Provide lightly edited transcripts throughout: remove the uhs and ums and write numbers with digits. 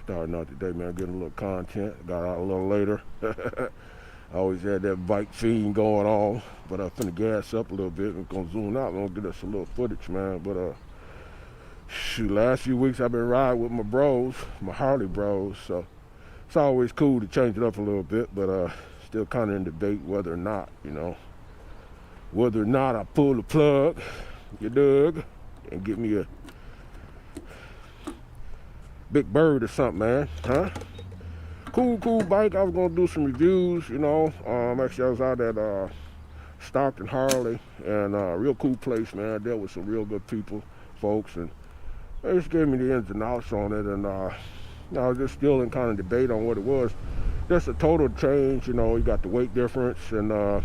Starting out today, man, getting a little content. Got out a little later. I always had that bike fiend going on, but I'm finna gas up a little bit and gonna zoom out. I'm gonna get us a little footage, man. But shoot, last few weeks I've been riding with my bros, my Harley bros. So it's always cool to change it up a little bit, but still kind of in debate whether or not, whether or not I pull the plug, you dug, and get me a big bird or something, man, huh? Cool bike. I was gonna do some reviews, actually I was out at Stockton Harley, and real cool place, man. I dealt with some real good people, folks, and they just gave me the ins and outs on it, and I was just still in kind of debate on what it was. Just a total change, you got the weight difference, and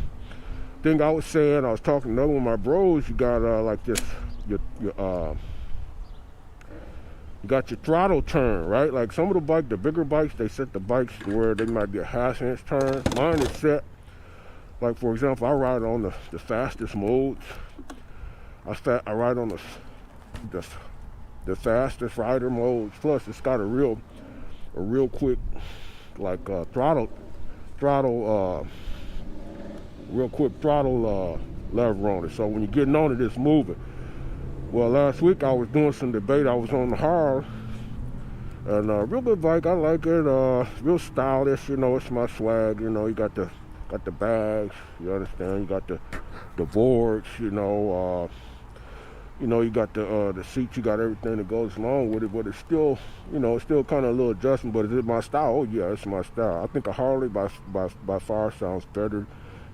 thing I was saying, I was talking to another one of my bros, you got like this, you got your throttle turn, right? Like some of the bikes, the bigger bikes, they set the bikes to where they might be a half-inch turn. Mine is set, like for example, I ride on the fastest modes. I ride on the fastest rider modes. Plus, it's got a real quick, like real quick throttle lever on it. So when you're getting on it, it's moving. Well, last week I was doing some debate. I was on the Harley, and real good bike. I like it. Real stylish. It's my swag. You got the bags. You understand? You got the boards. You got the seats. You got everything that goes along with it. But it's still, it's still kind of a little adjustment. But is it my style? Oh yeah, it's my style. I think a Harley by far sounds better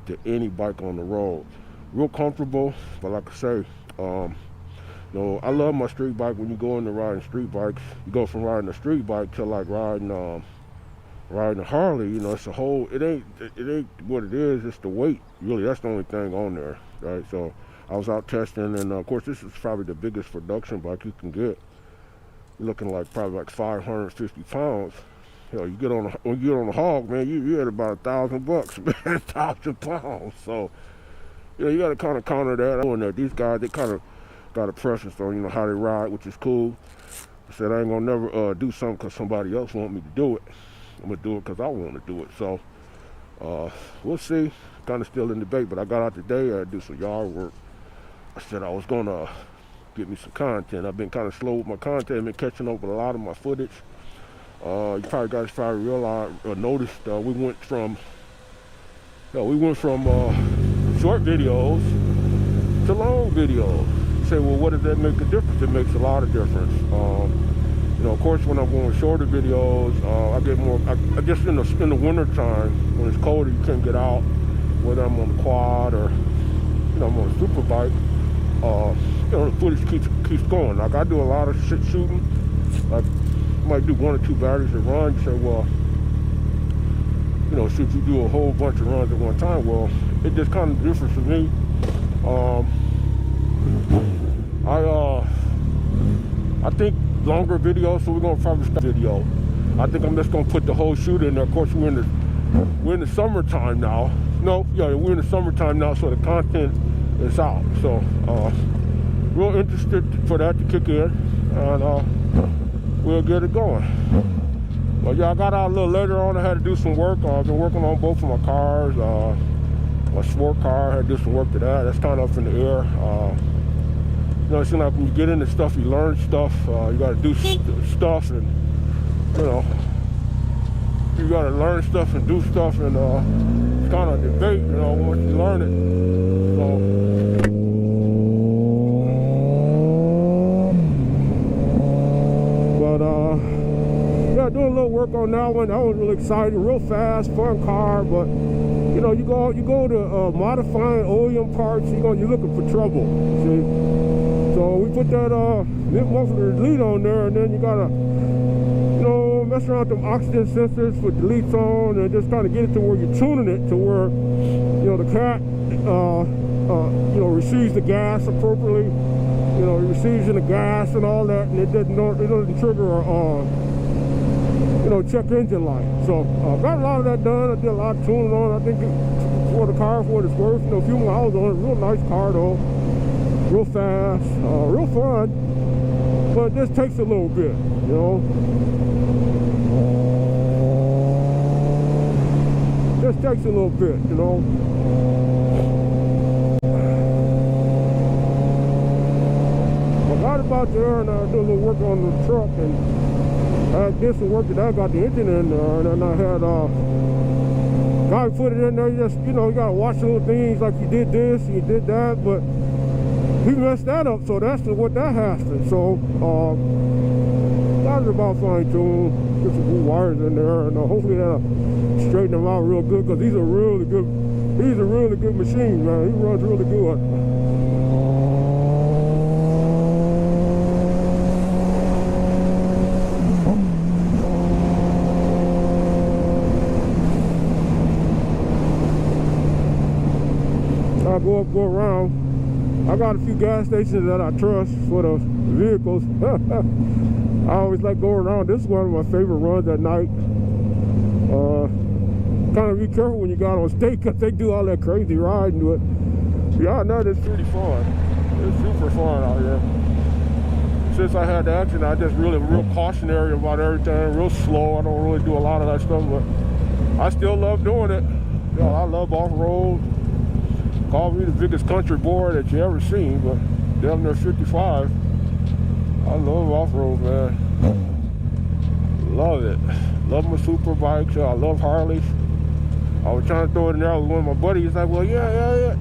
to any bike on the road. Real comfortable. But like I say, I love my street bike. When you go into riding street bikes, you go from riding a street bike to like riding a Harley. It's a whole. It ain't what it is. It's the weight. Really, that's the only thing on there, right? So I was out testing, and of course, this is probably the biggest production bike you can get. You're looking like probably like 550 pounds. Hell, when you get on the hog, man, you at about $1,000, man, 1,000 pounds. So you got to kind of counter that. These guys, they kind of got a preference on how they ride, which is cool. I said I ain't gonna never do something because somebody else want me to do it. I'm gonna do it because I want to do it. So we'll see. Kind of still in debate, but I got out today to do some yard work. I said I was gonna get me some content. I've been kind of slow with my content. I've been catching up with a lot of my footage. You guys probably noticed we went from short videos to long videos. Say, well, what does that make a difference? It makes a lot of difference. Of course, when I'm going shorter videos, I get more. I guess in the winter time when it's colder, you can't get out. Whether I'm on the quad or I'm on a super bike, the footage keeps going. Like I do a lot of shit shooting. Like I might do 1 or 2 batteries a run. You say, well, should you do a whole bunch of runs at one time? Well, it just kind of differs for me. I think longer videos, so we're gonna probably start video. I think I'm just gonna put the whole shoot in there. Of course, we're in the summertime now. We're in the summertime now, so the content is out. So real interested for that to kick in, and we'll get it going. Well, I got out a little later on. I had to do some work. I've been working on both of my cars. My sport car, I had to do some work to that. That's kind of up in the air. It seems like when you get into stuff, you learn stuff. You got to do stuff, and you got to learn stuff and do stuff, and it's kind of a debate, once you learn it. So, doing a little work on that one. That was really exciting, real fast, fun car, but you go to modifying OEM parts, you're looking for trouble. See. So we put that mid muffler delete on there, and then you gotta, mess around with them oxygen sensors with deletes on, and just kind of get it to where you're tuning it to where, the cat, receives the gas appropriately. It receives in the gas and all that, and it doesn't trigger check engine light. So got a lot of that done. I did a lot of tuning on. I think for the car, for what it's worth, a few miles on it. Real nice car though. Real fast, real fun, but it just takes a little bit, bikes a little bit, you know. I got about there and I did a little work on the truck, and I did some work that I got the engine in there, and then I had guy put it in there. Just, you know, you gotta watch little things like you did this and you did that, but he messed that up, so that's what that happened. So got it about fine-tuned, get some good wires in there, and hopefully that'll straighten them out real good, because he's a really good machine, man. He runs really good. I go around. I got a few gas stations that I trust for the vehicles. I always like going around. This is one of my favorite runs at night. Kind of be careful when you got on state, because they do all that crazy riding, but beyond that, it's pretty fun. It's super fun out here. Since I had the accident, I just real cautionary about everything, real slow. I don't really do a lot of that stuff, but I still love doing it. You know, I love off-road. Call me the biggest country boy that you ever seen, but damn near 55. I love off-road, man. Love it. Love my super bikes. I love Harleys. I was trying to throw it in there with one of my buddies. He's like, well, yeah.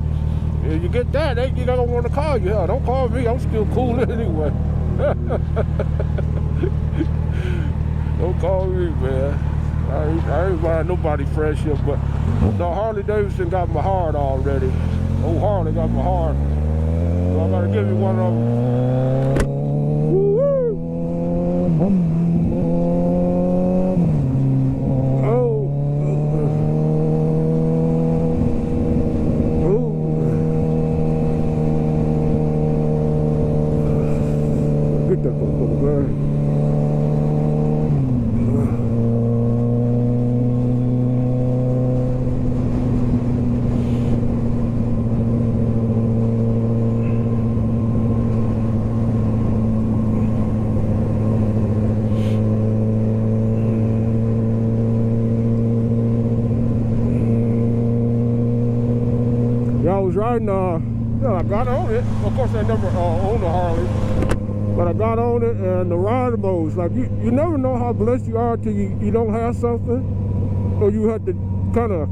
If you get that, they don't want to call you. Hell, don't call me. I'm still cool anyway. Don't call me, man. I ain't buying nobody fresh here, but no, Harley Davidson got my heart already. Oh, Harley got my heart. So I gotta give you one of them. Get that little man. I was riding, I got on it. Of course, I never owned a Harley, but I got on it, and the rider modes, like you never know how blessed you are till you don't have something, or you have to kind of,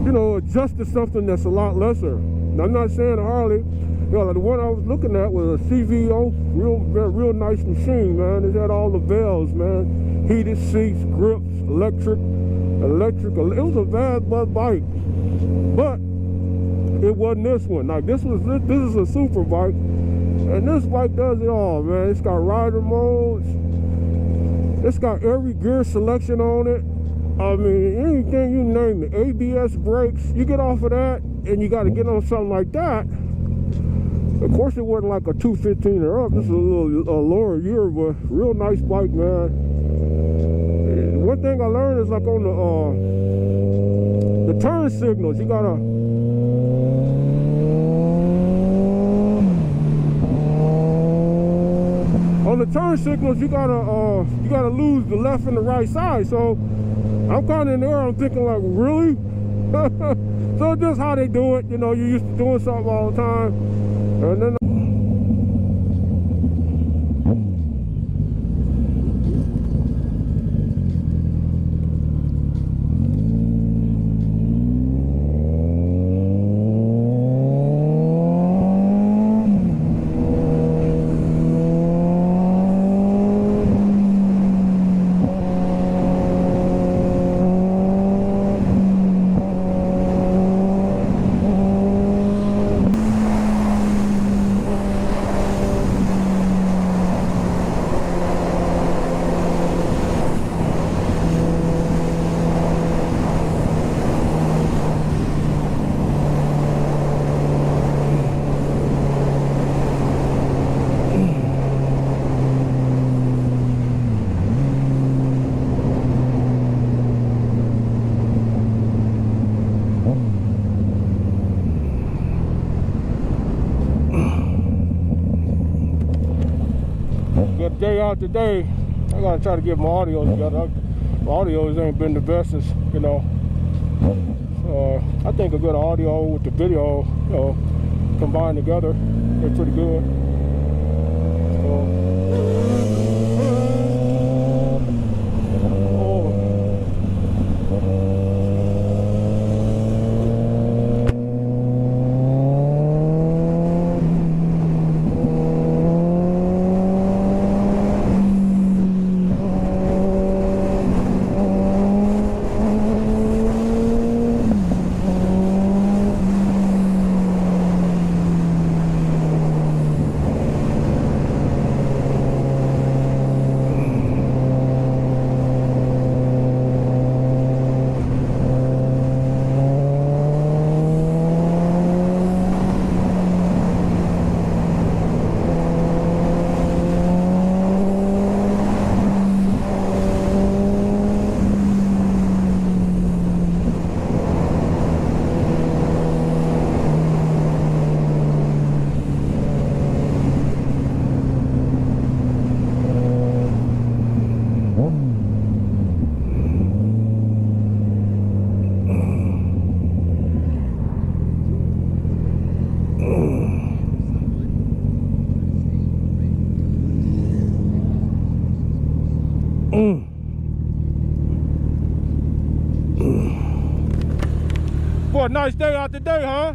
you know, adjust to something that's a lot lesser. Now, I'm not saying a Harley, you know, like the one I was looking at was a CVO, real nice machine, man. It had all the bells, man, heated seats, grips, electric. It was a bad bike, but it wasn't this one. Like this is a super bike, and this bike does it all, man. It's got rider modes, it's got every gear selection on it. I mean, anything you name it. ABS brakes, you get off of that and you got to get on something like that. Of course, it wasn't like a 215 or up. This is a little lower year, but real nice bike, man. One thing I learned is like on the turn signals, you gotta lose the left and the right side. So I'm kind of in there, I'm thinking like, really? So just how they do it, you know, you're used to doing something all the time, and then day out today. I gotta try to get my audio together. My audios ain't been the bestest, you know. I think a good audio with the video, combined together, they're pretty good. Boy, a nice day out today, huh?